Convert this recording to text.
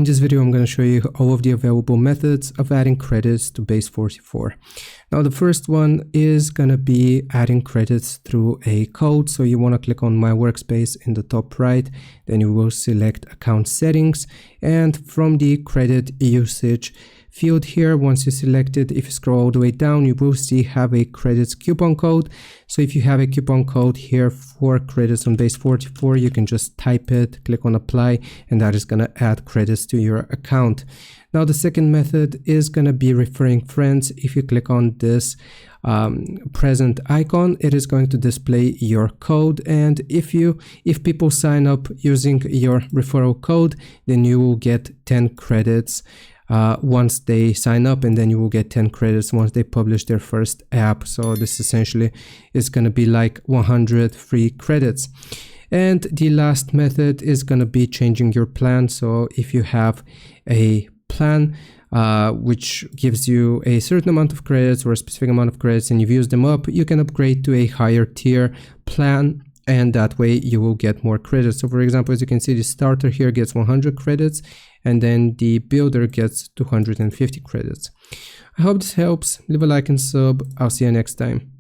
this video, I'm going to show you all of the available methods of adding credits to Base44. Now, the first one is going to be adding credits through a code. So you want to click on My Workspace in the top right, then you will select Account Settings, and from the Credit Usage field here, once you select it, if you scroll all the way down, you will see have a credits coupon code. So if you have a coupon code here for credits on Base44, you can just type it, click on apply, and that is going to add credits to your account. Now, the second method is going to be referring friends. If you click on this present icon, it is going to display your code, and if people sign up using your referral code, then you will get 10 credits once they sign up, and then you will get 10 credits once they publish their first app. So this essentially is going to be like 100 free credits. And the last method is going to be changing your plan. So if you have a plan which gives you a certain amount of credits or a specific amount of credits and you've used them up, you can upgrade to a higher tier plan, and that way you will get more credits. So for example, as you can see, the starter here gets 100 credits, and then the builder gets 250 credits. I hope this helps. Leave a like and sub. I'll see you next time.